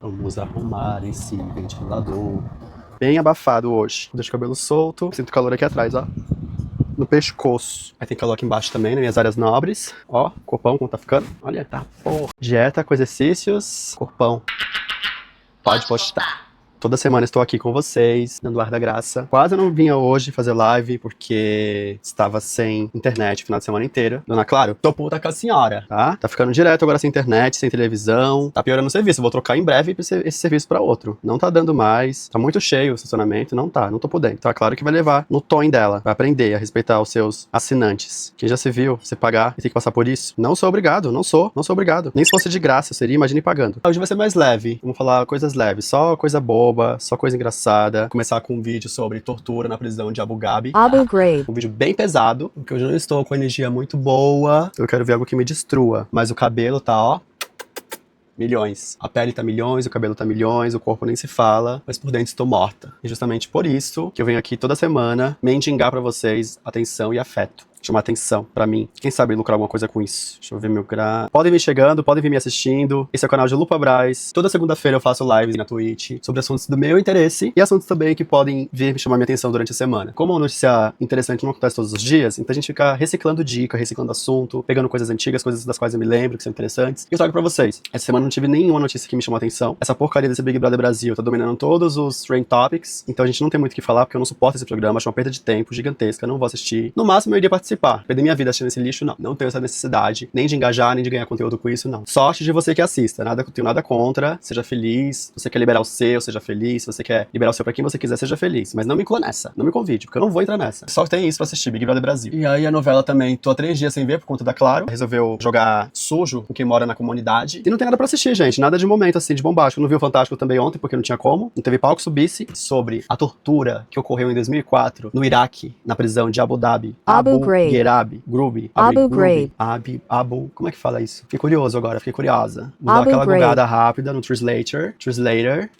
Vamos arrumar esse ventilador. Bem abafado hoje. Deixa o cabelo solto. Sinto calor aqui atrás, ó. No pescoço. Aí tem calor aqui embaixo também, nas minhas áreas nobres. Ó, corpão como tá ficando. Olha, tá porra. Dieta com exercícios. Corpão. Pode postar. Toda semana estou aqui com vocês, dando ar da graça. Quase não vinha hoje fazer live, porque estava sem internet o final de semana inteira. Dona Claro, tô puta com a senhora, tá? Tá ficando direto agora sem internet, sem televisão. Tá piorando o serviço. Vou trocar em breve esse serviço pra outro. Não tá dando mais. Tá muito cheio o estacionamento. Não tá, não tô podendo. Tá claro que vai levar no tom dela. Vai aprender a respeitar os seus assinantes. Quem já se viu, você pagar e tem que passar por isso? Não sou obrigado, não sou obrigado. Nem se fosse de graça, eu seria, imagine pagando. Hoje vai ser mais leve. Vamos falar coisas leves, só coisa boa. Só coisa engraçada. Começar com um vídeo sobre tortura na prisão de Abu Ghraib. Abu Ghraib. Um vídeo bem pesado, porque hoje eu não estou com energia muito boa. Eu quero ver algo que me destrua. Mas o cabelo tá, ó, milhões. A pele tá milhões, o cabelo tá milhões, o corpo nem se fala, mas por dentro estou morta. E justamente por isso que eu venho aqui toda semana mendigar pra vocês atenção e afeto. Chamar atenção pra mim. Quem sabe lucrar alguma coisa com isso. Deixa eu ver meu gra... Podem vir chegando, podem vir me assistindo. Esse é o canal de Lupa Braz. Toda segunda-feira eu faço lives na Twitch sobre assuntos do meu interesse e assuntos também que podem vir me chamar minha atenção durante a semana. Como uma notícia interessante não acontece todos os dias, então a gente fica reciclando dica, reciclando assunto, pegando coisas antigas, coisas das quais eu me lembro, que são interessantes, e eu trago pra vocês. Essa semana não tive nenhuma notícia que me chamou atenção. Essa porcaria desse Big Brother Brasil tá dominando todos os trend topics, então a gente não tem muito o que falar, porque eu não suporto esse programa, acho uma perda de tempo gigantesca, não vou assistir. No máximo eu iria participar. Perder minha vida assistindo esse lixo, não. Não tenho essa necessidade, nem de engajar, nem de ganhar conteúdo com isso, não. Sorte de você que assista, nada, tenho nada contra, seja feliz, se você quer liberar o seu, seja feliz, se você quer liberar o seu pra quem você quiser, seja feliz, mas não me inclua nessa, não me convide, porque eu não vou entrar nessa. Só tem isso pra assistir, Big Brother Brasil. E aí a novela também, tô há 3 dias sem ver por conta da Claro, resolveu jogar sujo com quem mora na comunidade, e não tem nada pra assistir, gente, nada de momento assim, de bombástico. Não vi o Fantástico também ontem, porque não tinha como, não teve pau que subisse, sobre a tortura que ocorreu em 2004 no Iraque, na prisão de Abu Dhabi. Abu Ghraib. Abu Ghraib. Abu, como é que fala isso? Fiquei curioso agora, fiquei curiosa. Vou dar Abu aquela Ghraib. googada rápida no Translator,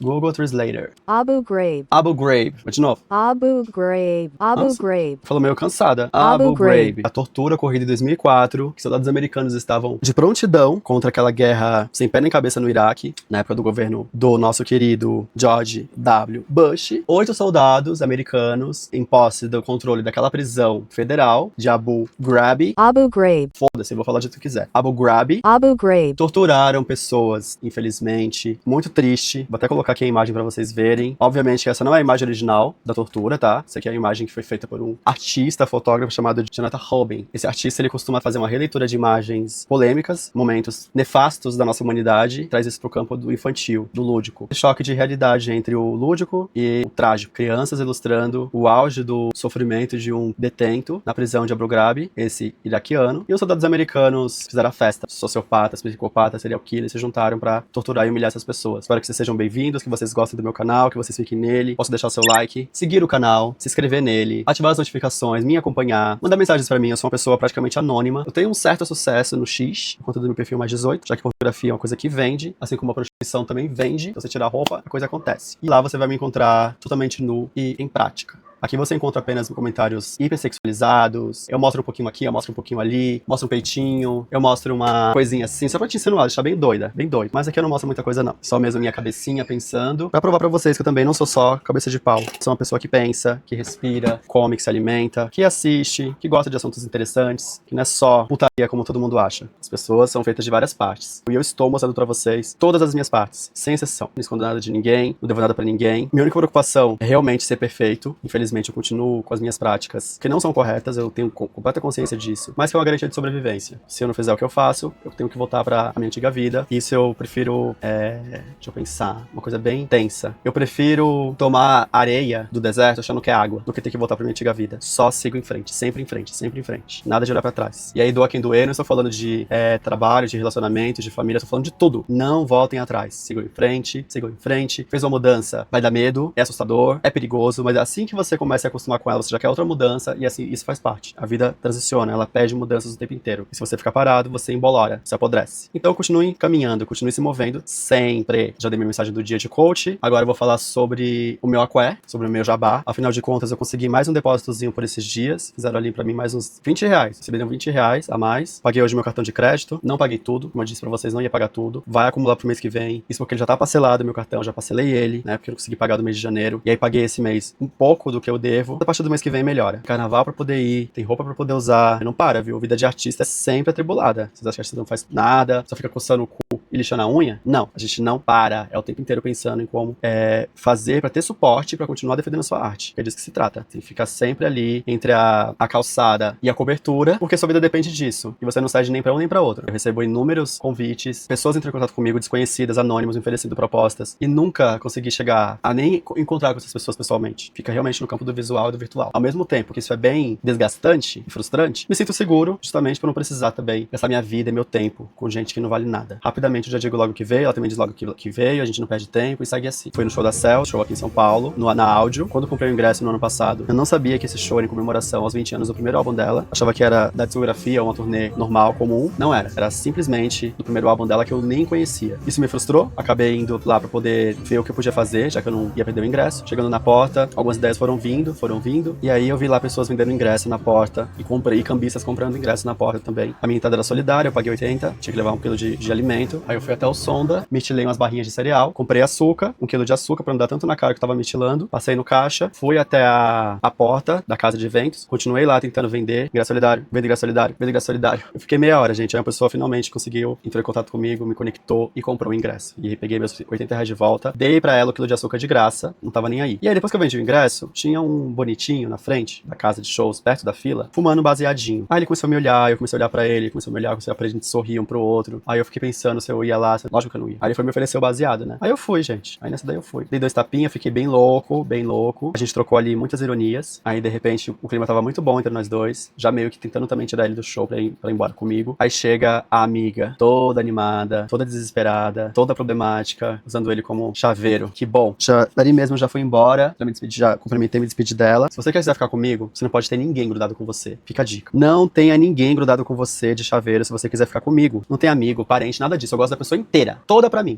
Google Translator. Abu Ghraib. Abu Ghraib, vou de novo. Abu Ghraib. Abu Nossa. Ghraib. Falou meio cansada. Abu Ghraib. A tortura ocorrida em 2004, que soldados americanos estavam de prontidão contra aquela guerra sem pé nem cabeça no Iraque, na época do governo do nosso querido George W. Bush. 8 soldados americanos em posse do controle daquela prisão federal de Abu Ghraib. Abu Ghraib. Foda-se, eu vou falar de tu quiser. Abu Ghraib. Abu Ghraib. Torturaram pessoas, infelizmente. Muito triste. Vou até colocar aqui a imagem pra vocês verem. Obviamente que essa não é a imagem original da tortura, tá? Essa aqui é a imagem que foi feita por um artista, fotógrafo chamado Jonathan Rubin. Esse artista, ele costuma fazer uma releitura de imagens polêmicas, momentos nefastos da nossa humanidade, traz isso pro campo do infantil, do lúdico. Choque de realidade entre o lúdico e o trágico. Crianças ilustrando o auge do sofrimento de um detento na prisão de Abu Ghraib, esse iraquiano, e os soldados americanos fizeram a festa. Sociopatas, psicopatas, serial killers se juntaram pra torturar e humilhar essas pessoas. Espero que vocês sejam bem-vindos, que vocês gostem do meu canal, que vocês fiquem nele. Posso deixar seu like, seguir o canal, se inscrever nele, ativar as notificações, me acompanhar, mandar mensagens pra mim. Eu sou uma pessoa praticamente anônima. Eu tenho um certo sucesso no X, por conta do meu perfil mais 18, já que fotografia é uma coisa que vende, assim como a prostituição também vende. Se você tirar a roupa, a coisa acontece. E lá você vai me encontrar totalmente nu e em prática. Aqui você encontra apenas comentários hipersexualizados, eu mostro um pouquinho aqui, eu mostro um pouquinho ali, mostro um peitinho, eu mostro uma coisinha assim, só pra te insinuar, deixar bem doida, bem doido. Mas aqui eu não mostro muita coisa não, só mesmo minha cabecinha pensando, pra provar pra vocês que eu também não sou só cabeça de pau. Sou uma pessoa que pensa, que respira, come, que se alimenta, que assiste, que gosta de assuntos interessantes, que não é só putaria como todo mundo acha. As pessoas são feitas de várias partes. E eu estou mostrando pra vocês todas as minhas partes, sem exceção. Não escondo nada de ninguém, não devo nada pra ninguém. Minha única preocupação é realmente ser perfeito. Infelizmente, eu continuo com as minhas práticas, que não são corretas, eu tenho completa consciência disso, mas que é uma garantia de sobrevivência. Se eu não fizer o que eu faço, eu tenho que voltar pra minha antiga vida. Isso eu prefiro, deixa eu pensar, uma coisa bem tensa. Eu prefiro tomar areia do deserto achando que é água, do que ter que voltar pra minha antiga vida. Só sigo em frente, sempre em frente, sempre em frente. Nada de olhar pra trás. E aí, doa quem doer, não estou falando de trabalho, de relacionamento, de família, estou falando de tudo. Não voltem atrás. Sigam em frente, sigam em frente. Fez uma mudança, vai dar medo, é assustador, é perigoso, mas é assim que você começa a acostumar com ela, você já quer outra mudança, e assim, isso faz parte. A vida transiciona, ela pede mudanças o tempo inteiro. E se você ficar parado, você embolora, você apodrece. Então continue caminhando, continue se movendo sempre. Já dei minha mensagem do dia de coach, agora eu vou falar sobre o meu aqué, sobre o meu jabá. Afinal de contas, eu consegui mais um depósitozinho por esses dias, fizeram ali pra mim mais uns 20 reais. Receberam 20 reais a mais. Paguei hoje meu cartão de crédito, não paguei tudo, como eu disse pra vocês, não ia pagar tudo. Vai acumular pro mês que vem. Isso porque ele já tá parcelado, meu cartão, já parcelei ele, né? Porque eu não consegui pagar do mês de janeiro. E aí paguei esse mês um pouco do que eu devo. A partir do mês que vem melhora. Carnaval pra poder ir, tem roupa pra poder usar. Não para, viu? Vida de artista é sempre atribulada. Vocês acham que a artista não faz nada, só fica coçando o cu e lixando a unha? Não, a gente não para. É o tempo inteiro pensando em como fazer pra ter suporte pra continuar defendendo a sua arte. Que é disso que se trata. Tem que ficar sempre ali entre a calçada e a cobertura, porque sua vida depende disso. E você não cede nem pra um nem pra outro. Eu recebo inúmeros convites, pessoas entram em contato comigo, desconhecidas, anônimos, oferecendo propostas, e nunca consegui chegar a nem encontrar com essas pessoas pessoalmente. Fica realmente no campo do visual e do virtual. Ao mesmo tempo que isso é bem desgastante e frustrante, me sinto seguro justamente por não precisar também gastar minha vida e meu tempo com gente que não vale nada. Rapidamente eu já digo logo que veio, ela também diz logo que veio, a gente não perde tempo e segue assim. Fui no show da Cell, show aqui em São Paulo, na Áudio. Quando eu comprei o ingresso no ano passado, eu não sabia que esse show era em comemoração aos 20 anos do primeiro álbum dela. Achava que era da discografia, uma turnê normal, comum. Não era. Era simplesmente do primeiro álbum dela que eu nem conhecia. Isso me frustrou. Acabei indo lá pra poder ver o que eu podia fazer, já que eu não ia perder o ingresso. Chegando na porta, algumas ideias foram vindo. E aí eu vi lá pessoas vendendo ingresso na porta e comprei cambistas comprando ingresso na porta também. A minha entrada era solidária, eu paguei 80, tinha que levar 1 quilo de alimento. Aí eu fui até o Sonda, mitilei umas barrinhas de cereal, comprei açúcar, 1 quilo de açúcar pra não dar tanto na cara que eu tava mitilando. Passei no caixa, fui até a porta da casa de eventos, continuei lá tentando vender ingresso solidário, vender ingresso solidário, vender ingresso solidário. Eu fiquei meia hora, gente. Aí uma pessoa finalmente conseguiu, entrou em contato comigo, me conectou e comprou o ingresso. E aí peguei meus 80 reais de volta, dei pra ela 1 quilo de açúcar de graça, não tava nem aí. E aí depois que eu vendi o ingresso, tinha um bonitinho na frente da casa de shows, perto da fila, fumando um baseadinho. Aí ele começou a me olhar, eu comecei a olhar pra ele, começou a me olhar, comecei a pra gente sorrir um pro outro. Aí eu fiquei pensando se eu ia lá, lógico que eu não ia. Aí ele foi me oferecer o baseado, né? Aí eu fui, gente. Aí nessa daí eu fui. Dei 2 tapinhas, fiquei bem louco, bem louco. A gente trocou ali muitas ironias. Aí de repente o clima tava muito bom entre nós dois, já meio que tentando também tirar ele do show pra ir embora comigo. Aí chega a amiga, toda animada, toda desesperada, toda problemática, usando ele como chaveiro. Que bom. Dali mesmo eu já fui embora, já me despedi, já cumprimentei, me despedi dela. Se você quiser ficar comigo, você não pode ter ninguém grudado com você. Fica a dica. Não tenha ninguém grudado com você de chaveiro se você quiser ficar comigo. Não tem amigo, parente, nada disso. Eu gosto da pessoa inteira. Toda pra mim,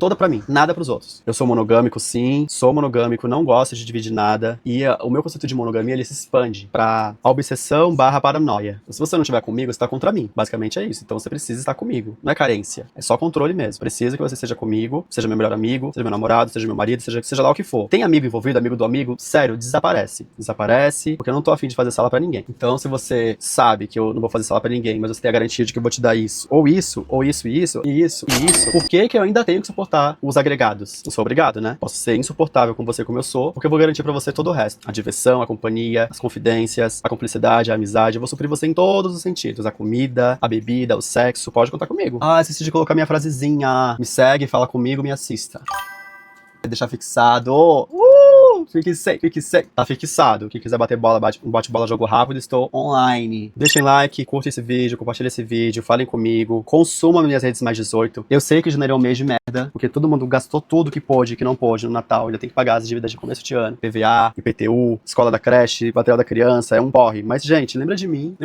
nada pros outros. Eu sou monogâmico, sim, sou monogâmico, não gosto de dividir nada. E o meu conceito de monogamia, ele se expande pra obsessão / paranoia. Então, se você não estiver comigo, você tá contra mim. Basicamente é isso. Então você precisa estar comigo. Não é carência. É só controle mesmo. Precisa que você esteja comigo, seja meu melhor amigo, seja meu namorado, seja meu marido, seja lá o que for. Tem amigo envolvido, amigo do amigo, sério, desaparece. Desaparece, porque eu não tô afim de fazer sala pra ninguém. Então, se você sabe que eu não vou fazer sala pra ninguém, mas você tem a garantia de que eu vou te dar isso, ou isso, ou isso e isso, e isso, e isso, por que eu ainda tenho que suportar os agregados? Não sou obrigado, né? Posso ser insuportável com você como eu sou, porque eu vou garantir pra você todo o resto. A diversão, a companhia, as confidências, a cumplicidade, a amizade. Eu vou suprir você em todos os sentidos. A comida, a bebida, o sexo. Pode contar comigo. Ah, esqueci de colocar minha frasezinha. Me segue, fala comigo, me assista. Deixar fixado. Fique sem. Tá fixado. Quem quiser bater bola, bate-bola, jogo rápido, estou online. Deixem like, curtem esse vídeo, compartilhem esse vídeo, falem comigo, consumam minhas redes mais 18. Eu sei que janeiro é um mês de merda, porque todo mundo gastou tudo que pôde, que não pôde no Natal. Ainda tem que pagar as dívidas de começo de ano. PVA, IPTU, escola da creche, material da criança, é um porre. Mas, gente, lembra de mim,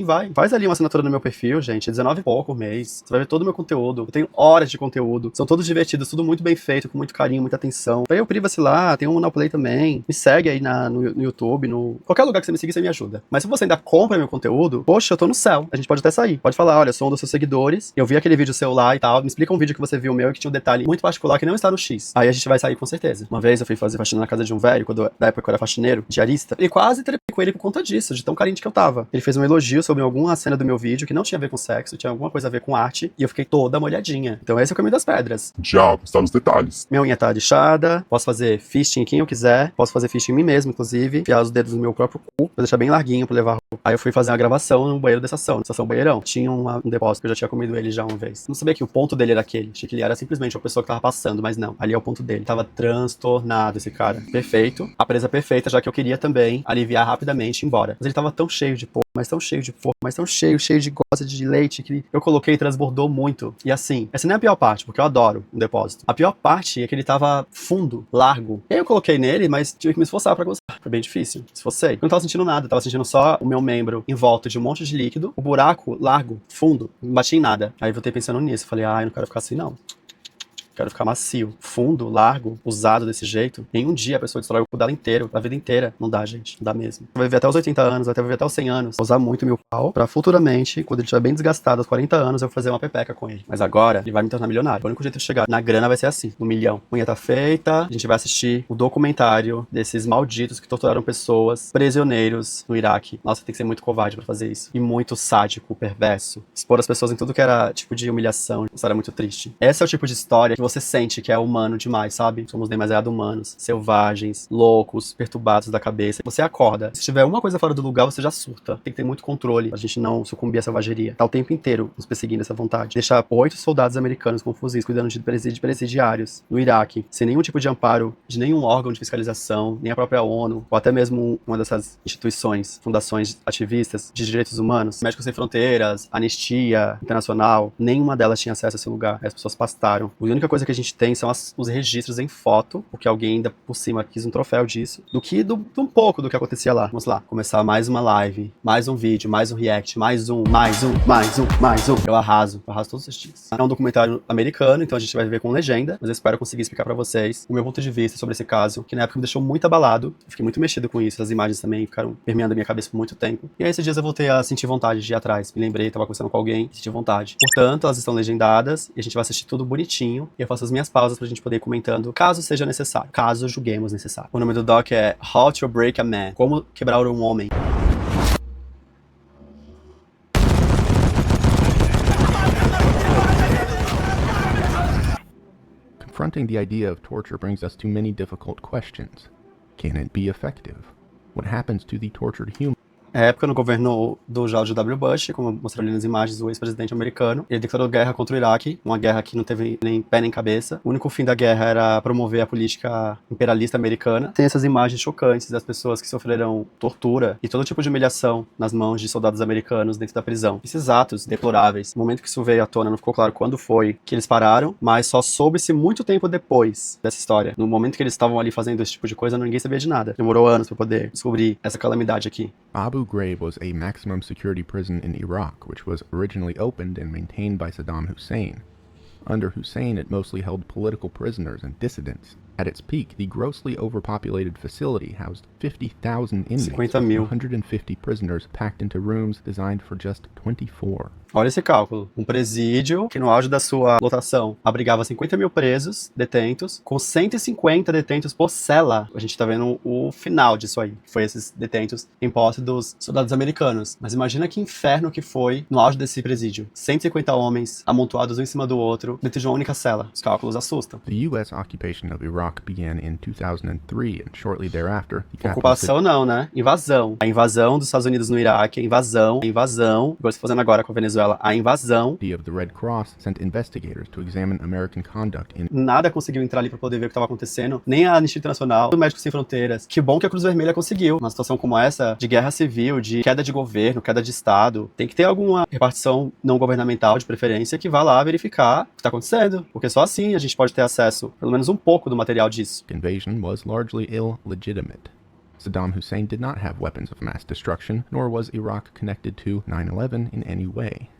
vai. Faz ali uma assinatura no meu perfil, gente, 19 e pouco por mês. Você vai ver todo o meu conteúdo. Eu tenho horas de conteúdo. São todos divertidos, tudo muito bem feito, com muito carinho, muita atenção. Vai o Privacy lá, tem um Monoplay também. Me segue aí no YouTube, qualquer lugar que você me seguir, você me ajuda. Mas se você ainda compra meu conteúdo, poxa, eu tô no céu. A gente pode até sair. Pode falar, olha, eu sou um dos seus seguidores, eu vi aquele vídeo seu lá e tal, me explica um vídeo que você viu meu e que tinha um detalhe muito particular que não está no X. Aí a gente vai sair com certeza. Uma vez eu fui fazer faxina na casa de um velho, na época eu era faxineiro, diarista, e quase trepei com ele por conta disso, de tão carente que eu tava. Ele fez um elogio sobre alguma cena do meu vídeo que não tinha a ver com sexo, tinha alguma coisa a ver com arte, e eu fiquei toda molhadinha. Então esse é o caminho das pedras. O diabo está nos detalhes. Minha unha tá lixada, posso fazer fisting em quem eu quiser, posso fazer fisting em mim mesmo, inclusive, enfiar os dedos no meu próprio cu, pra deixar bem larguinho pra levar roupa. Aí eu fui fazer uma gravação no banheiro da estação banheirão. Tinha um depósito que eu já tinha comido ele já uma vez. Não sabia que o ponto dele era aquele. Achei que ele era simplesmente uma pessoa que tava passando, mas não. Ali é o ponto dele. Tava transtornado esse cara. Perfeito. A presa perfeita, já que eu queria também aliviar rapidamente e ir embora. Mas ele tava tão cheio de porra mas tão cheio de força, mas tão cheio de gosta de leite, que eu coloquei e transbordou muito. E assim, essa nem é a pior parte, porque eu adoro um depósito. A pior parte é que ele tava fundo, largo. E aí eu coloquei nele, mas tive que me esforçar pra gostar. Foi bem difícil. Esforcei. Eu não tava sentindo nada, tava sentindo só o meu membro em volta de um monte de líquido, o buraco largo, fundo, não bati em nada. Aí eu voltei pensando nisso, falei, eu não quero ficar assim não. Quero ficar macio, fundo, largo, usado desse jeito. Em um dia a pessoa destrói o corpo dela inteiro, a vida inteira. Não dá, gente. Não dá mesmo. Vai viver até os 80 anos, vai viver até os 100 anos. Vou usar muito meu pau pra futuramente, quando ele estiver bem desgastado, aos 40 anos, eu vou fazer uma pepeca com ele. Mas agora, ele vai me tornar milionário. O único jeito de chegar na grana vai ser assim, no milhão. Unha tá feita, a gente vai assistir o documentário desses malditos que torturaram pessoas, prisioneiros no Iraque. Nossa, tem que ser muito covarde pra fazer isso. E muito sádico, perverso. Expor as pessoas em tudo que era tipo de humilhação. Uma história muito triste. Esse é o tipo de história que você sente que é humano demais, sabe? Somos demasiado humanos, selvagens, loucos, perturbados da cabeça. Você acorda. Se tiver uma coisa fora do lugar, você já surta. Tem que ter muito controle pra gente não sucumbir à selvageria. Tá o tempo inteiro nos perseguindo essa vontade. Deixar 8 soldados americanos com fuzis cuidando de presidiários no Iraque, sem nenhum tipo de amparo de nenhum órgão de fiscalização, nem a própria ONU, ou até mesmo uma dessas instituições, fundações ativistas de direitos humanos, Médicos Sem Fronteiras, Anistia Internacional, nenhuma delas tinha acesso a esse lugar. As pessoas pastaram. A única coisa que a gente tem são os registros em foto, porque alguém ainda por cima quis um troféu disso, do que um pouco do que acontecia lá. Vamos lá, começar mais uma live, mais um vídeo, mais um react, mais um. Eu arraso todos os dias. É um documentário americano, então a gente vai ver com legenda, mas eu espero conseguir explicar pra vocês o meu ponto de vista sobre esse caso, que na época me deixou muito abalado, eu fiquei muito mexido com isso, as imagens também ficaram permeando a minha cabeça por muito tempo. E aí esses dias eu voltei a sentir vontade de ir atrás, me lembrei, tava conversando com alguém, senti vontade. Portanto, elas estão legendadas, e a gente vai assistir tudo bonitinho, e eu faço as minhas pausas pra gente poder ir comentando, caso seja necessário, caso julguemos necessário. O nome do doc é How to Break a Man, Como Quebrar um Homem. Confronting the idea of torture brings us to many difficult questions. Can it be effective? What happens to the tortured human? É época no governo do George W. Bush, como mostrou ali nas imagens, o ex-presidente americano. Ele declarou guerra contra o Iraque, uma guerra que não teve nem pé nem cabeça. O único fim da guerra era promover a política imperialista americana. Tem essas imagens chocantes das pessoas que sofreram tortura e todo tipo de humilhação nas mãos de soldados americanos dentro da prisão. Esses atos deploráveis, no momento que isso veio à tona, não ficou claro quando foi que eles pararam, mas só soube-se muito tempo depois dessa história. No momento que eles estavam ali fazendo esse tipo de coisa, ninguém sabia de nada. Demorou anos para poder descobrir essa calamidade aqui. Abu Ghraib was a maximum security prison in Iraq, which was originally opened and maintained by Saddam Hussein. Under Hussein, it mostly held political prisoners and dissidents. At its peak, the grossly overpopulated facility housed 50,000 inmates, 50.000. 150 prisoners packed into rooms designed for just 24. Olha esse cálculo. Um presídio que no auge da sua lotação abrigava 50.000 presos, detentos, com 150 detentos por cela. A gente tá vendo o final disso aí. Foi esses detentos em posse dos soldados americanos. Mas imagina que inferno que foi no auge desse presídio. 150 homens amontoados um em cima do outro dentro de uma única cela. Os cálculos assustam. The U.S. occupation of Iraq began in 2003 and shortly thereafter, the Ocupação não, né? Invasão. A invasão dos Estados Unidos no Iraque, a invasão, igual você tá fazendo agora com a Venezuela. A invasão. of the Red Cross sent investigators to examine American conduct in Nada conseguiu entrar ali pra poder ver o que estava acontecendo. Nem a Anistia Internacional, o Médicos Sem Fronteiras. Que bom que a Cruz Vermelha conseguiu. Uma situação como essa, de guerra civil, de queda de governo, queda de Estado, tem que ter alguma repartição não governamental, de preferência, que vá lá verificar o que está acontecendo. Porque só assim a gente pode ter acesso, pelo menos um pouco do material disso. invasion was largely illegitimate. Saddam Hussein did not have weapons of mass destruction, nor was Iraq connected to 9/11 in any way.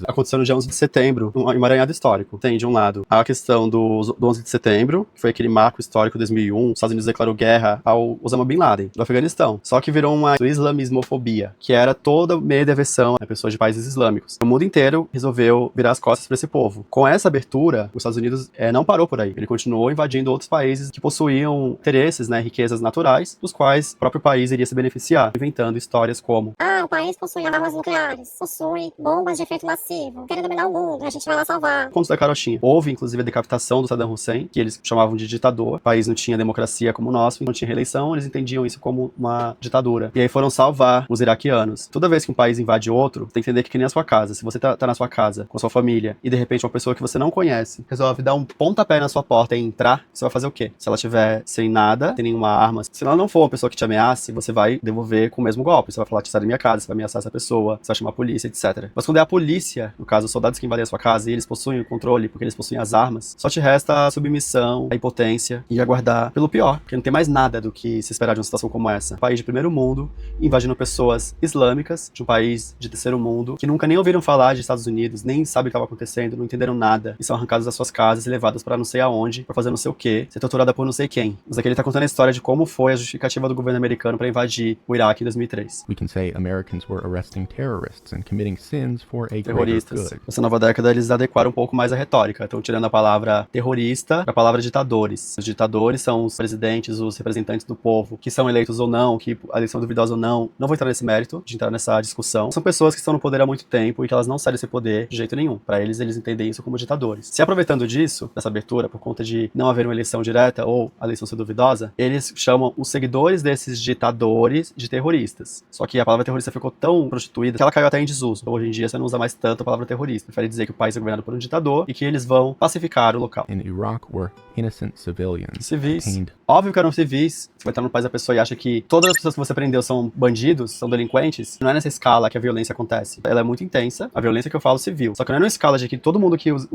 Aconteceu no dia 11 de setembro, um emaranhado histórico. Tem, de um lado, a questão do 11 de setembro, que foi aquele marco histórico de 2001, os Estados Unidos declarou guerra ao Osama Bin Laden, do Afeganistão. Só que virou uma islamismofobia, que era toda medo e aversão a pessoas de países islâmicos. O mundo inteiro resolveu virar as costas para esse povo. Com essa abertura, os Estados Unidos não parou por aí. Ele continuou invadindo outros países que possuíam interesses, né, riquezas naturais, dos quais o próprio país iria se beneficiar, inventando histórias como: o país possui armas nucleares, possui bombas de efeito massivo, querendo dominar o mundo, a gente vai lá salvar. Contos da carochinha. Houve, inclusive, a decapitação do Saddam Hussein, que eles chamavam de ditador. O país não tinha democracia como o nosso, não tinha reeleição, eles entendiam isso como uma ditadura. E aí foram salvar os iraquianos. Toda vez que um país invade outro, tem que entender que nem a sua casa. Se você tá na sua casa, com sua família, e de repente uma pessoa que você não conhece resolve dar um pontapé na sua porta e entrar, você vai fazer o quê? Se ela tiver sem nada, sem nenhuma arma, se ela não for uma pessoa que te ameace, você vai devolver com o mesmo golpe. Você vai falar que sai da minha casa, você vai ameaçar essa pessoa, você vai chamar a polícia, etc. Mas quando é a polícia, no caso, os soldados que invadem a sua casa, e eles possuem o controle, porque eles possuem as armas, só te resta a submissão, a impotência e aguardar pelo pior, porque não tem mais nada do que se esperar de uma situação como essa. Um país de primeiro mundo, invadindo pessoas islâmicas, de um país de terceiro mundo, que nunca nem ouviram falar de Estados Unidos, nem sabem o que estava acontecendo, não entenderam nada, e são arrancados das suas casas e levados pra não sei aonde, pra fazer não sei o quê, ser torturada por não sei quem. Mas aqui ele tá contando a história de como foi a justificativa do governo americano pra invadir o Iraque em 2003. We can say Americans were arresting terrorists and committing sins for a greater Terroristas. good. Nessa nova década, eles adequaram um pouco mais a retórica. Estão tirando a palavra terrorista para a palavra ditadores. Os ditadores são os presidentes, os representantes do povo, que são eleitos ou não, que a eleição é duvidosa ou não. Não vou entrar nesse mérito, de entrar nessa discussão. São pessoas que estão no poder há muito tempo e que elas não saem desse poder de jeito nenhum. Para eles, eles entendem isso como ditadores. Se aproveitando disso, dessa abertura, por conta de não haver uma eleição direta ou a eleição ser duvidosa, eles chamam os seguidores desses ditadores de terroristas. Só que a palavra terrorista ficou tão prostituída que ela caiu até em desuso. Hoje em dia, você não usa mais tanto a palavra terrorista. Prefere dizer que o país é governado por um ditador e que eles vão pacificar o local. In Iraq were innocent civilians Civis. detained. Óbvio que eram civis. Você vai estar no país da pessoa e acha que todas as pessoas que você prendeu são bandidos, são delinquentes. Não é nessa escala que a violência acontece. Ela é muito intensa, a violência que eu falo civil. Só que não é numa escala de que todo mundo que os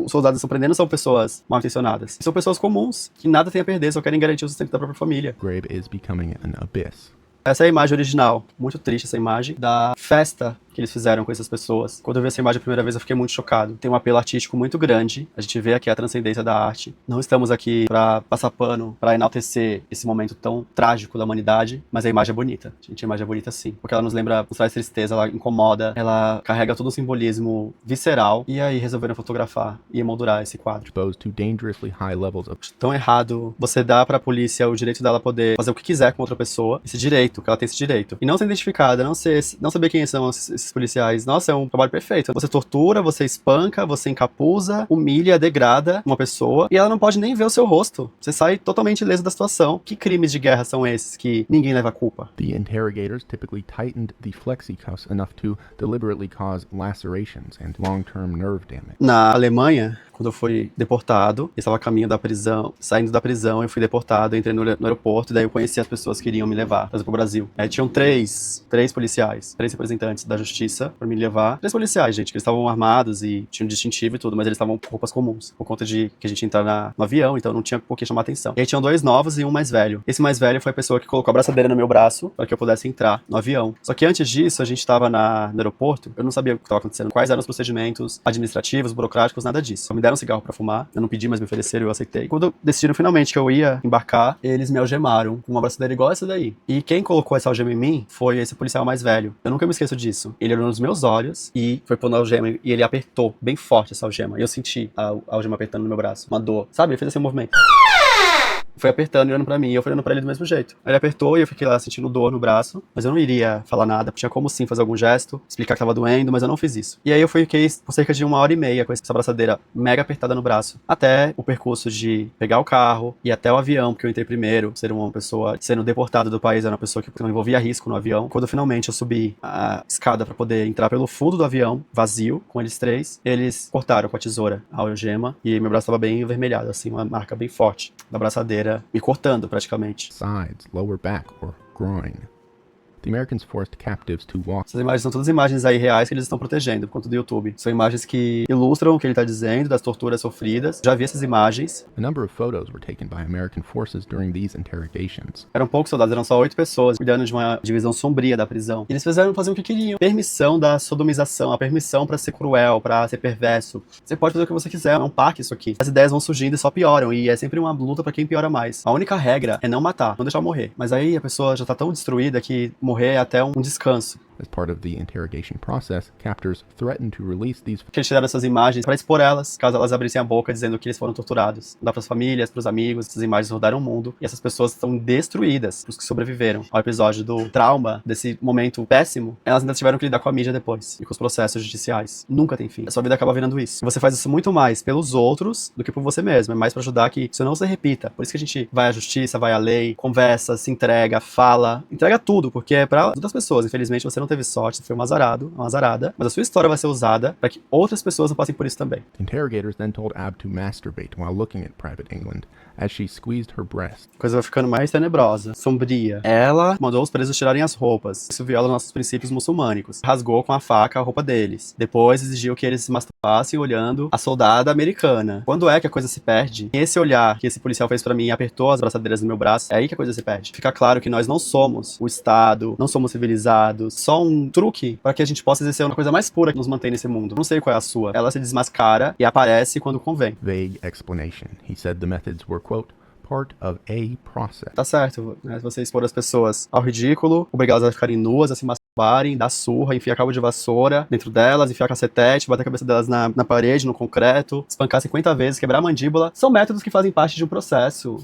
soldados estão prendendo são pessoas mal intencionadas. São pessoas comuns, que nada tem a perder, só querem garantir o sustento da própria família. Grabe is becoming an abyss. Essa é a imagem original. Muito triste essa imagem da festa que eles fizeram com essas pessoas. Quando eu vi essa imagem a primeira vez, eu fiquei muito chocado. Tem um apelo artístico muito grande. A gente vê aqui a transcendência da arte. Não estamos aqui pra passar pano, pra enaltecer esse momento tão trágico da humanidade, mas a imagem é bonita. Gente, a imagem é bonita sim. Porque ela nos lembra, nos traz tristeza, ela incomoda, ela carrega todo um simbolismo visceral. E aí resolveram fotografar e emoldurar esse quadro. Exposed to dangerously high levels of Tão errado você dá pra polícia o direito dela poder fazer o que quiser com outra pessoa. Esse direito, que ela tem esse direito. E não ser identificada, não saber quem são esses policiais. Nossa, é um trabalho perfeito. Você tortura, você espanca, você encapuza, humilha, degrada uma pessoa e ela não pode nem ver o seu rosto. Você sai totalmente ileso da situação. Que crimes de guerra são esses que ninguém leva a culpa? the interrogators typically tightened the flexicuffs enough to deliberately cause lacerations and long-term nerve damage. Na Alemanha, quando eu fui deportado, eu estava a caminho da prisão, saindo da prisão, eu fui deportado, entrei no aeroporto, e daí eu conheci as pessoas que iriam me levar, trazer pro Brasil. Tinham três policiais, três representantes da justiça pra me levar. Três policiais, gente, que eles estavam armados e tinham distintivo e tudo, mas eles estavam com roupas comuns, por conta de que a gente ia entrar no avião, então não tinha por que chamar atenção. E aí tinham dois novos e um mais velho. Esse mais velho foi a pessoa que colocou a braçadeira no meu braço para que eu pudesse entrar no avião. Só que antes disso, a gente estava no aeroporto, eu não sabia o que estava acontecendo, quais eram os procedimentos administrativos, burocráticos, nada disso. Só me deram um cigarro pra fumar, eu não pedi, mas me ofereceram e eu aceitei. Quando decidiram finalmente que eu ia embarcar, eles me algemaram com uma braçadeira igual essa daí. E quem colocou essa algema em mim foi esse policial mais velho. Eu nunca me esqueço disso. Ele olhou nos meus olhos e foi pondo a algema e ele apertou bem forte essa algema. E eu senti a algema apertando no meu braço. Uma dor. Sabe? Ele fez esse movimento. Foi apertando e olhando pra mim, e eu fui olhando pra ele do mesmo jeito. Aí ele apertou e eu fiquei lá sentindo dor no braço, mas eu não iria falar nada, tinha como sim fazer algum gesto, explicar que tava doendo, mas eu não fiz isso. E aí eu fiquei por cerca de 1h30 com essa braçadeira mega apertada no braço, até o percurso de pegar o carro e até o avião, porque eu entrei primeiro, ser uma pessoa sendo deportada do país, era uma pessoa que não envolvia risco no avião. Quando finalmente eu subi a escada pra poder entrar pelo fundo do avião, vazio, com eles três, eles cortaram com a tesoura a algema e meu braço tava bem envermelhado, assim, uma marca bem forte da braçadeira me cortando praticamente. Sides, lower back, or groin. The Americans forced captives to walk. Essas imagens são todas imagens aí reais que eles estão protegendo por conta do YouTube. São imagens que ilustram o que ele está dizendo, das torturas sofridas. Já vi essas imagens. A number of photos were taken by American forces during these interrogations. Eram poucos soldados, eram só 8 pessoas, cuidando de uma divisão sombria da prisão. E eles fizeram fazer o que queriam. Permissão da sodomização, a permissão pra ser cruel, pra ser perverso. Você pode fazer o que você quiser, é um parque isso aqui. As ideias vão surgindo e só pioram, e é sempre uma luta pra quem piora mais. A única regra é não matar, não deixar morrer. Mas aí a pessoa já tá tão destruída que morrer é até um descanso. As part of the interrogation process, captors threatened to release these Que eles tiraram essas imagens para expor elas, caso elas abrissem a boca dizendo que eles foram torturados. Dá pras famílias, pros amigos, essas imagens rodaram o mundo e essas pessoas estão destruídas, os que sobreviveram ao episódio do trauma, desse momento péssimo, elas ainda tiveram que lidar com a mídia depois e com os processos judiciais. Nunca tem fim. A sua vida acaba virando isso. Você faz isso muito mais pelos outros do que por você mesmo. É mais pra ajudar que isso não se repita. Por isso que a gente vai à justiça, vai à lei, conversa, se entrega, fala, entrega tudo, porque é pra outras pessoas. Infelizmente você não teve sorte, você foi um azarado, uma azarada, mas a sua história vai ser usada para que outras pessoas não passem por isso também. interrogators then told Ab to masturbate while looking at Private England as she squeezed her breast. A coisa vai ficando mais tenebrosa, sombria. Ela mandou os presos tirarem as roupas. Isso viola nossos princípios muçulmânicos. Rasgou com a faca a roupa deles. Depois exigiu que eles se masturbassem olhando a soldada americana. Quando é que a coisa se perde? Esse olhar que esse policial fez pra mim e apertou as braçadeiras no meu braço, é aí que a coisa se perde. Fica claro que nós não somos o Estado, não somos civilizados, só um truque para que a gente possa exercer uma coisa mais pura que nos mantém nesse mundo. Não sei qual é a sua. Ela se desmascara e aparece quando convém. Vague explanation. He said the methods were, quote, part of a process. Tá certo, né? Se você expor as pessoas ao ridículo, obrigá-las a ficarem nuas, a se masturbarem, dar surra, enfiar cabo de vassoura dentro delas, enfiar cacetete, bater a cabeça delas na parede, no concreto, espancar 50 vezes, quebrar a mandíbula, são métodos que fazem parte de um processo.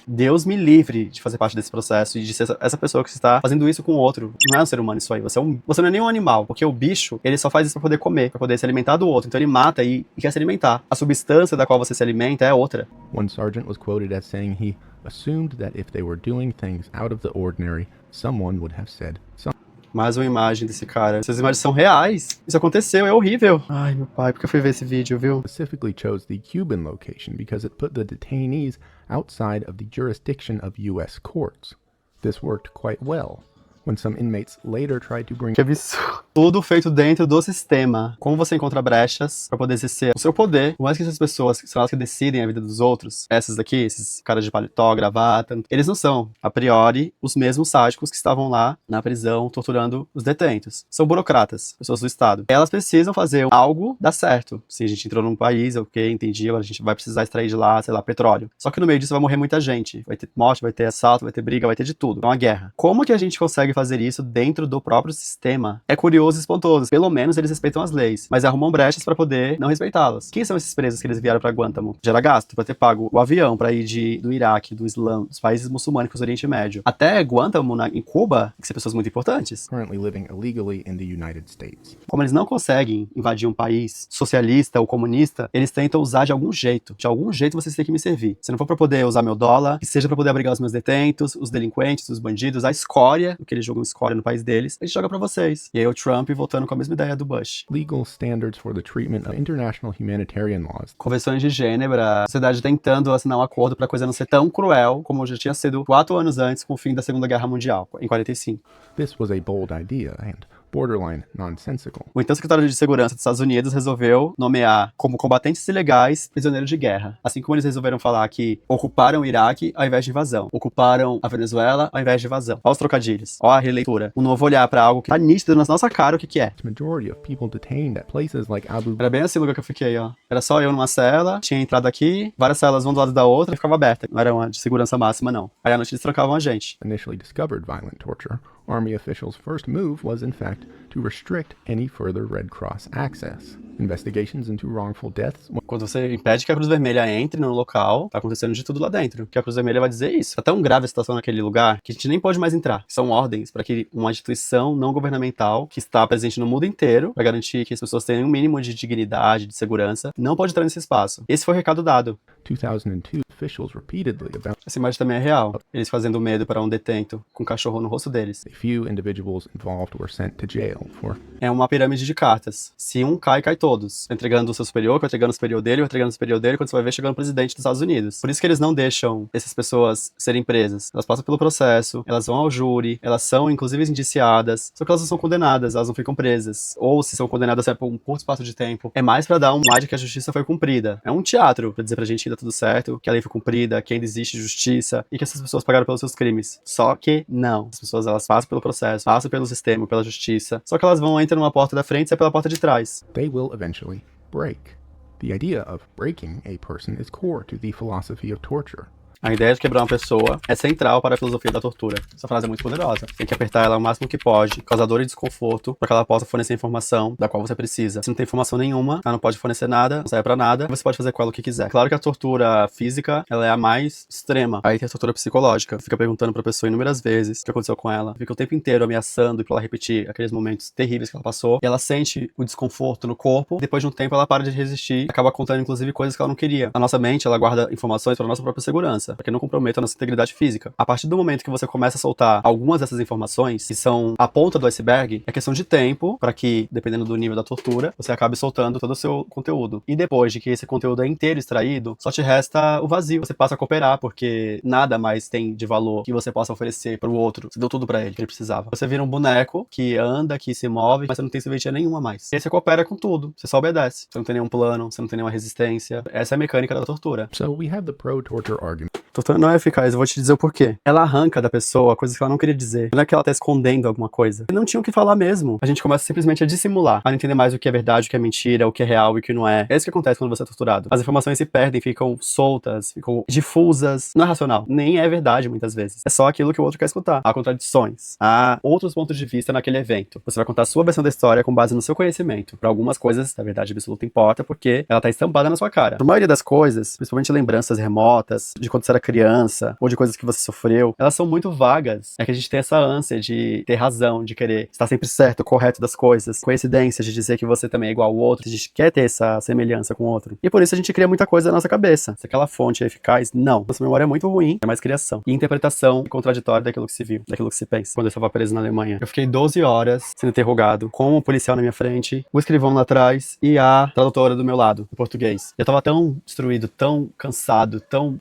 Deus me livre de fazer parte desse processo e de ser essa pessoa que está fazendo isso com o outro. Não é um ser humano isso aí, você não é nem um animal, porque o bicho, ele só faz isso pra poder comer, pra poder se alimentar do outro, então ele mata e quer se alimentar. A substância da qual você se alimenta é outra. One sergeant was quoted as saying he assumed that if they were doing things out of the ordinary, someone would have said something. Mais uma imagem desse cara. Essas imagens são reais. Isso aconteceu, é horrível. Ai, meu pai, porque eu fui ver esse vídeo, viu? Specifically chose the Cuban location because it put the detainees outside of the jurisdiction of U.S. courts. This worked quite well. When some inmates later tried to bring Que absurdo. Tudo feito dentro do sistema. Como você encontra brechas pra poder exercer o seu poder. Por mais que essas pessoas, que são elas que decidem a vida dos outros, essas daqui, esses caras de paletó, gravata, eles não são, a priori, os mesmos sádicos que estavam lá na prisão torturando os detentos. São burocratas, pessoas do Estado. Elas precisam fazer algo dar certo. Sim, a gente entrou num país, ok, entendi, agora a gente vai precisar extrair de lá, sei lá, petróleo. Só que no meio disso vai morrer muita gente. Vai ter morte, vai ter assalto, vai ter briga, vai ter de tudo. É uma guerra. Como que a gente consegue fazer isso dentro do próprio sistema? É curioso e espantoso. Pelo menos eles respeitam as leis, mas arrumam brechas pra poder não respeitá-las. Quem são esses presos que eles vieram pra Guantánamo? Gera gasto pra ter pago o avião pra ir do Iraque, do Islã, dos países muçulmanos do Oriente Médio até Guantánamo, em Cuba, que são pessoas muito importantes. currently living illegally in the United States. Como eles não conseguem invadir um país socialista ou comunista, eles tentam usar de algum jeito. De algum jeito vocês têm que me servir. Se não for pra poder usar meu dólar, que seja pra poder abrigar os meus detentos, os delinquentes, os bandidos, a escória, o que eles jogam escória no país deles, a gente joga pra vocês. E aí o Trump voltando com a mesma ideia do Bush. Legal standards for the treatment of international humanitarian laws. Convenções de Gênebra, a sociedade tentando assinar um acordo pra coisa não ser tão cruel como já tinha sido 4 anos antes com o fim da Segunda Guerra Mundial, em 45. This was a bold idea and borderline nonsensical. O então secretário de Segurança dos Estados Unidos resolveu nomear como combatentes ilegais prisioneiros de guerra. Assim como eles resolveram falar que ocuparam o Iraque ao invés de invasão. Ocuparam a Venezuela ao invés de invasão. Olha os trocadilhos. Olha a releitura. Um novo olhar pra algo que tá nítido na nossa cara o que é. The majority of people detained at places like Abu Era bem assim o lugar que eu fiquei, ó. Era só eu numa cela, tinha entrado aqui, várias celas uma do lado da outra e ficava aberta. Não era uma de segurança máxima, não. Aí à noite eles trancavam a gente. initially discovered violent torture, Army officials' first move was, in fact, to restrict any further Red Cross access. Investigations into wrongful deaths. Quando você impede que a Cruz Vermelha entre no local, tá acontecendo de tudo lá dentro. Que a Cruz Vermelha vai dizer isso. Tá tão grave a situação naquele lugar que a gente nem pode mais entrar. São ordens para que uma instituição não governamental que está presente no mundo inteiro, para garantir que as pessoas tenham um mínimo de dignidade, de segurança, não pode entrar nesse espaço. Esse foi o recado dado. 2002, officials repeatedly about Essa imagem também é real. Eles fazendo medo para um detento com um cachorro no rosto deles. a few individuals involved were sent to jail for É uma pirâmide de cartas. Se um cai, cai todos. Entregando o seu superior, que vai entregando o superior dele, vai entregando o superior dele, quando você vai ver chegando o presidente dos Estados Unidos. Por isso que eles não deixam essas pessoas serem presas. Elas passam pelo processo, elas vão ao júri, elas são, inclusive, indiciadas, só que elas não são condenadas, elas não ficam presas. Ou se são condenadas por um curto espaço de tempo, é mais pra dar um ar de que a justiça foi cumprida. É um teatro pra dizer pra gente que dá tudo certo, que a lei foi cumprida, que ainda existe justiça e que essas pessoas pagaram pelos seus crimes. Só que não. As pessoas, elas passam pelo processo, passam pelo sistema, pela justiça. Só que elas vão, entram numa porta da frente e saem pela porta de trás. they will eventually break. The idea of breaking a person is core to the philosophy of torture. A ideia de quebrar uma pessoa é central para a filosofia da tortura. Essa frase é muito poderosa. Tem que apertar ela o máximo que pode, causar dor e desconforto, para que ela possa fornecer informação da qual você precisa. Se não tem informação nenhuma, ela não pode fornecer nada, não serve pra nada, você pode fazer com ela o que quiser. Claro que a tortura física, ela é a mais extrema. Aí tem a tortura psicológica. Fica perguntando pra pessoa inúmeras vezes o que aconteceu com ela. Fica o tempo inteiro ameaçando pra ela repetir aqueles momentos terríveis que ela passou. E ela sente o desconforto no corpo. Depois de um tempo, ela para de resistir. Acaba contando, inclusive, coisas que ela não queria. A nossa mente, ela guarda informações pra nossa própria segurança, pra que não comprometa a nossa integridade física. A partir do momento que você começa a soltar algumas dessas informações, que são a ponta do iceberg, é questão de tempo pra que, dependendo do nível da tortura, você acabe soltando todo o seu conteúdo. E depois de que esse conteúdo é inteiro extraído, só te resta o vazio. Você passa a cooperar, porque nada mais tem de valor que você possa oferecer pro outro. Você deu tudo pra ele, que ele precisava. Você vira um boneco que anda, que se move, mas você não tem serventia nenhuma mais. E aí você coopera com tudo. Você só obedece. Você não tem nenhum plano, você não tem nenhuma resistência. Essa é a mecânica da tortura. So we have the pro-torture argument. Tortura não é eficaz, eu vou te dizer o porquê. Ela arranca da pessoa coisas que ela não queria dizer. Não é que ela tá escondendo alguma coisa. Não tinha o que falar mesmo. A gente começa simplesmente a dissimular, a não entender mais o que é verdade, o que é mentira, o que é real e o que não é. É isso que acontece quando você é torturado. As informações se perdem, ficam soltas, ficam difusas. Não é racional. Nem é verdade, muitas vezes. É só aquilo que o outro quer escutar. Há contradições. Há outros pontos de vista naquele evento. Você vai contar a sua versão da história com base no seu conhecimento. Para algumas coisas, a verdade absoluta importa, porque ela tá estampada na sua cara. A maioria das coisas, principalmente lembranças remotas, de quando você era criança, ou de coisas que você sofreu, elas são muito vagas. É que a gente tem essa ânsia de ter razão, de querer estar sempre certo, correto das coisas, coincidência de dizer que você também é igual ao outro, a gente quer ter essa semelhança com o outro. E por isso a gente cria muita coisa na nossa cabeça. Se aquela fonte é eficaz, não. Nossa memória é muito ruim, é mais criação. E interpretação contraditória daquilo que se viu, daquilo que se pensa. Quando eu estava preso na Alemanha, eu fiquei 12 horas sendo interrogado, com um policial na minha frente, o escrivão lá atrás e a tradutora do meu lado, em português. Eu tava tão destruído, tão cansado, tão,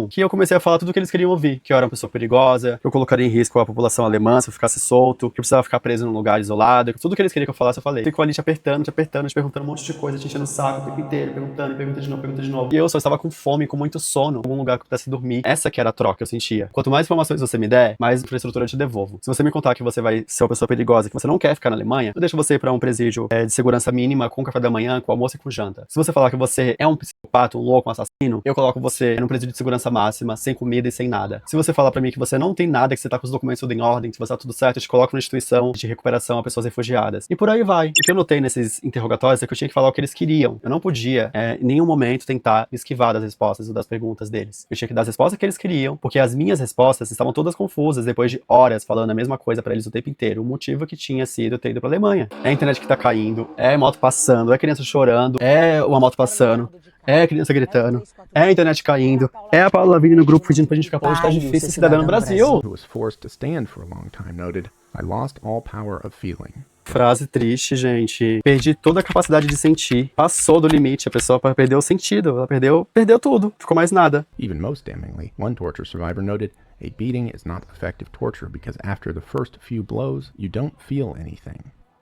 que eu comecei a falar tudo o que eles queriam ouvir. Que eu era uma pessoa perigosa, que eu colocaria em risco a população alemã se eu ficasse solto, que eu precisava ficar preso num lugar isolado. Tudo que eles queriam que eu falasse, eu falei. Fico ali te apertando, te perguntando um monte de coisa, te enchendo o saco o tempo inteiro, perguntando, pergunta de novo. E eu só estava com fome, com muito sono, em algum lugar que eu pudesse dormir. Essa que era a troca que eu sentia. Quanto mais informações você me der, mais infraestrutura eu te devolvo. Se você me contar que você vai ser uma pessoa perigosa, que você não quer ficar na Alemanha, eu deixo você ir pra um presídio de segurança mínima, com café da manhã, com almoço e com janta. Se você falar que você é um psicopata, um louco, um assassino, eu coloco você num presídio de segurança máxima, sem comida e sem nada. Se você falar pra mim que você não tem nada, que você tá com os documentos tudo em ordem, que você tá tudo certo, eu te coloco numa instituição de recuperação a pessoas refugiadas. E por aí vai. O que eu notei nesses interrogatórios é que eu tinha que falar o que eles queriam. Eu não podia, em nenhum momento, tentar esquivar das respostas ou das perguntas deles. Eu tinha que dar as respostas que eles queriam, porque as minhas respostas estavam todas confusas depois de horas falando a mesma coisa pra eles o tempo inteiro. O motivo que tinha sido ter ido pra Alemanha. É a internet que tá caindo, é moto passando, é criança chorando, é uma moto passando, é criança gritando, é a internet caindo, é a Paula Lavigne no grupo pedindo pra gente ficar falando de tá difícil ser cidadã no Brasil. Who was forced to stand for a long time noted, I lost all power of feeling. Frase triste, gente. Perdi toda a capacidade de sentir. Passou do limite. A pessoa perdeu o sentido. Ela perdeu tudo. Ficou mais nada. Even most damningly, one torture survivor noted, a beating is not effective torture because after the first few blows, you don't feel anything.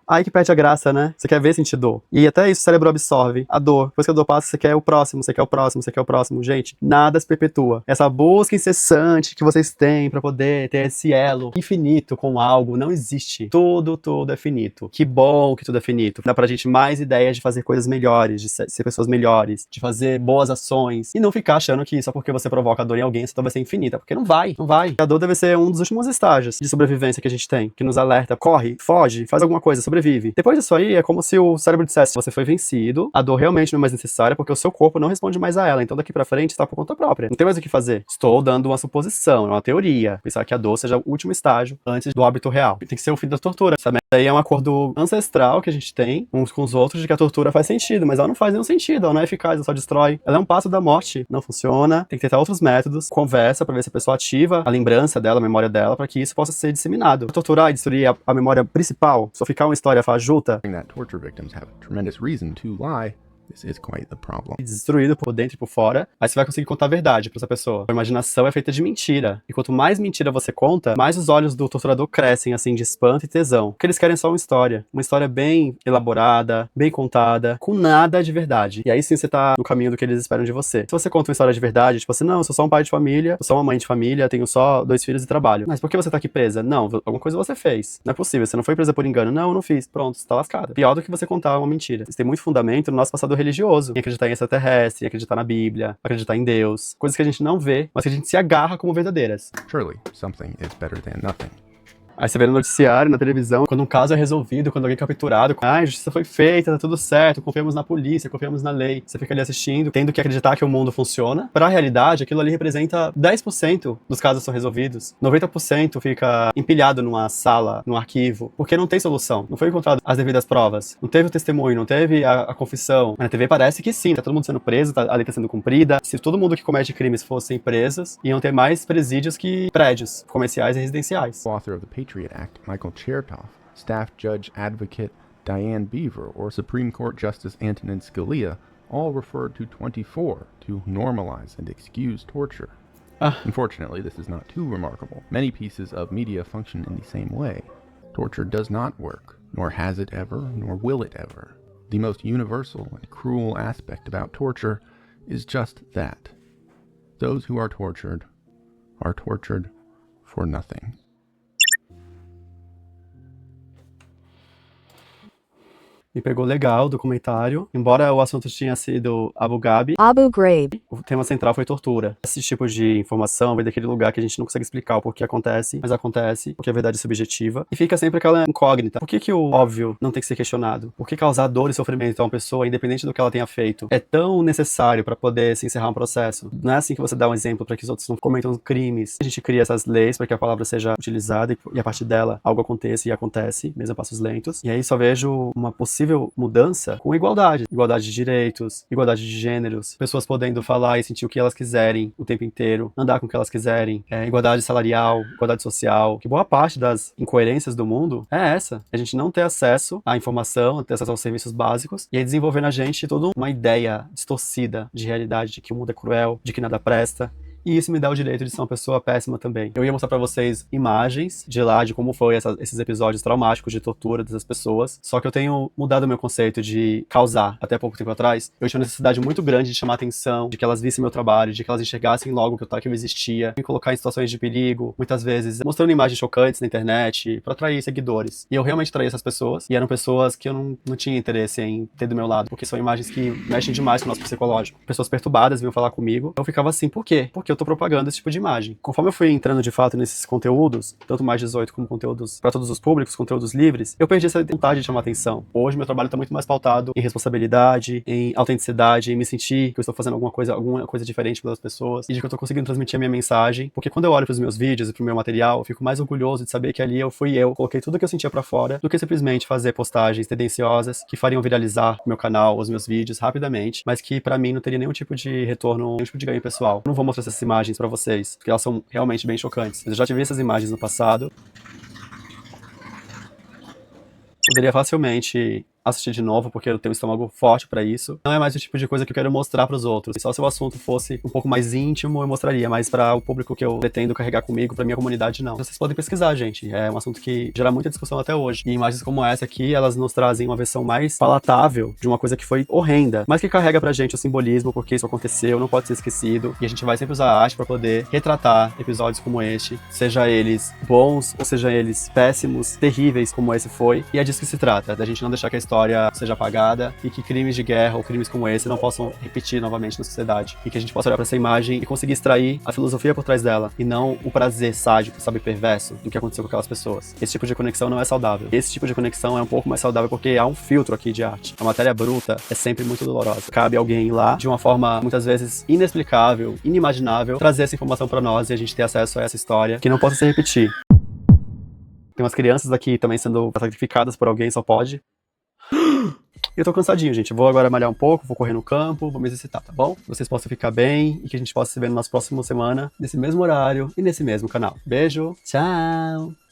Aí que perde a graça, né? Você quer ver sentir dor. E até isso o cérebro absorve a dor. Depois que a dor passa, você quer o próximo, você quer o próximo, você quer o próximo. Gente, nada se perpetua. Essa busca incessante que vocês têm pra poder ter esse elo infinito com algo, não existe. Tudo é finito. Que bom que tudo é finito. Dá pra gente mais ideias de fazer coisas melhores, de ser pessoas melhores, de fazer boas ações. E não ficar achando que só porque você provoca a dor em alguém, essa dor vai ser infinita. Porque não vai. A dor deve ser um dos últimos estágios de sobrevivência que a gente tem. Que nos alerta. Corre, foge, faz alguma coisa, sobrevive. Depois disso aí, é como se o cérebro dissesse: você foi vencido, a dor realmente não é mais necessária, porque o seu corpo não responde mais a ela. Então daqui pra frente está por conta própria. Não tem mais o que fazer. Estou dando uma suposição, é uma teoria. Pensar que a dor seja o último estágio antes do óbito real. Tem que ser o fim da tortura. Essa merda aí é um acordo ancestral que a gente tem uns com os outros de que a tortura faz sentido, mas ela não faz nenhum sentido, ela não é eficaz, ela só destrói. Ela é um passo da morte, não funciona. Tem que tentar outros métodos, conversa pra ver se a pessoa ativa a lembrança dela, a memória dela, pra que isso possa ser disseminado. Torturar e destruir a memória principal, só ficar uma história fajuta, That torture victims have tremendous reason to lie. This is quite the problem. destruído por dentro e por fora, aí você vai conseguir contar a verdade pra essa pessoa. A imaginação é feita de mentira. E quanto mais mentira você conta, mais os olhos do torturador crescem, assim, de espanto e tesão. Porque eles querem só uma história. Uma história bem elaborada, bem contada, com nada de verdade. E aí sim você tá no caminho do que eles esperam de você. Se você conta uma história de verdade, tipo assim, não, eu sou só um pai de família, eu sou uma mãe de família, tenho só 2 filhos e trabalho. Mas por que você tá aqui presa? Não, alguma coisa você fez. Não é possível, você não foi presa por engano. Não, eu não fiz. Pronto, você tá lascada. Pior do que você contar uma mentira. Isso tem muito fundamento no nosso passado religioso, em acreditar em extraterrestre, em acreditar na Bíblia, acreditar em Deus. Coisas que a gente não vê, mas que a gente se agarra como verdadeiras. Surely, something is better than nothing. Aí você vê no noticiário, na televisão, quando um caso é resolvido, quando alguém é capturado, a justiça foi feita, tá tudo certo, confiamos na polícia, confiamos na lei. Você fica ali assistindo, tendo que acreditar que o mundo funciona. Pra realidade, aquilo ali representa 10% dos casos são resolvidos. 90% fica empilhado numa sala, num arquivo, porque não tem solução. Não foi encontrado as devidas provas. Não teve o testemunho, não teve a confissão. Mas na TV parece que sim, tá todo mundo sendo preso, a lei tá sendo cumprida. Se todo mundo que comete crimes fossem presos, iam ter mais presídios que prédios comerciais e residenciais. Author of the Patriot Act, Michael Chertoff, Staff Judge Advocate Diane Beaver, or Supreme Court Justice Antonin Scalia all referred to 24 to normalize and excuse torture. Unfortunately, this is not too remarkable. Many pieces of media function in the same way. Torture does not work, nor has it ever, nor will it ever. The most universal and cruel aspect about torture is just that. Those who are tortured for nothing. Me pegou legal o documentário. Embora o assunto tinha sido Abu Ghraib, Abu Ghraib, o tema central foi tortura. Esse tipo de informação vem daquele lugar que a gente não consegue explicar o porquê acontece, mas acontece, porque a verdade é subjetiva. E fica sempre aquela incógnita. Por que o óbvio não tem que ser questionado? Por que causar dor e sofrimento a uma pessoa, independente do que ela tenha feito, é tão necessário para poder se encerrar um processo? Não é assim que você dá um exemplo para que os outros não cometam crimes. A gente cria essas leis para que a palavra seja utilizada e a partir dela algo aconteça e acontece, mesmo a passos lentos. E aí só vejo uma possível mudança com igualdade. Igualdade de direitos, igualdade de gêneros, pessoas podendo falar e sentir o que elas quiserem o tempo inteiro, andar com o que elas quiserem, igualdade salarial, igualdade social, que boa parte das incoerências do mundo é essa. A gente não ter acesso à informação, ter acesso aos serviços básicos, e aí desenvolver na gente toda uma ideia distorcida de realidade, de que o mundo é cruel, de que nada presta. E isso me dá o direito de ser uma pessoa péssima também. Eu ia mostrar pra vocês imagens de lá, de como foi esses episódios traumáticos de tortura dessas pessoas. Só que eu tenho mudado o meu conceito de causar. Até pouco tempo atrás, eu tinha uma necessidade muito grande de chamar atenção, de que elas vissem meu trabalho, de que elas enxergassem logo que eu existia, me colocar em situações de perigo, muitas vezes mostrando imagens chocantes na internet, pra atrair seguidores. E eu realmente atraí essas pessoas, e eram pessoas que eu não tinha interesse em ter do meu lado, porque são imagens que mexem demais com o nosso psicológico. Pessoas perturbadas vinham falar comigo, eu ficava assim, por quê? Porque eu tô propagando esse tipo de imagem. Conforme eu fui entrando de fato nesses conteúdos, tanto mais 18 como conteúdos para todos os públicos, conteúdos livres, eu perdi essa vontade de chamar atenção. Hoje meu trabalho tá muito mais pautado em responsabilidade, em autenticidade, em me sentir que eu estou fazendo alguma coisa diferente pelas pessoas e de que eu tô conseguindo transmitir a minha mensagem, porque quando eu olho pros meus vídeos e pro meu material, eu fico mais orgulhoso de saber que ali eu coloquei tudo que eu sentia pra fora, do que simplesmente fazer postagens tendenciosas que fariam viralizar o meu canal, os meus vídeos rapidamente, mas que pra mim não teria nenhum tipo de retorno, nenhum tipo de ganho pessoal. Eu não vou mostrar essas imagens pra vocês, porque elas são realmente bem chocantes. Eu já tive essas imagens no passado. Poderia facilmente assistir de novo, porque eu tenho um estômago forte pra isso. Não é mais o tipo de coisa que eu quero mostrar pros outros. Só se o assunto fosse um pouco mais íntimo, eu mostraria, mas para o público que eu pretendo carregar comigo, pra minha comunidade, não. Vocês podem pesquisar, gente. É um assunto que gera muita discussão até hoje. E imagens como essa aqui, elas nos trazem uma versão mais palatável de uma coisa que foi horrenda, mas que carrega pra gente o simbolismo, porque isso aconteceu, não pode ser esquecido. E a gente vai sempre usar a arte pra poder retratar episódios como este, seja eles bons, ou seja eles péssimos, terríveis como esse foi. E é disso que se trata, da gente não deixar que a história seja apagada e que crimes de guerra ou crimes como esse não possam repetir novamente na sociedade. E que a gente possa olhar pra essa imagem e conseguir extrair a filosofia por trás dela e não o prazer sádico, sabe, perverso do que aconteceu com aquelas pessoas. Esse tipo de conexão não é saudável. Esse tipo de conexão é um pouco mais saudável porque há um filtro aqui de arte. A matéria bruta é sempre muito dolorosa. Cabe alguém lá, de uma forma muitas vezes inexplicável, inimaginável, trazer essa informação pra nós e a gente ter acesso a essa história que não possa se repetir. Tem umas crianças aqui também sendo sacrificadas por alguém, só pode. Eu tô cansadinho, gente. Vou agora malhar um pouco, vou correr no campo, vou me exercitar, tá bom? Que vocês possam ficar bem e que a gente possa se ver na nossa próxima semana, nesse mesmo horário e nesse mesmo canal. Beijo, tchau!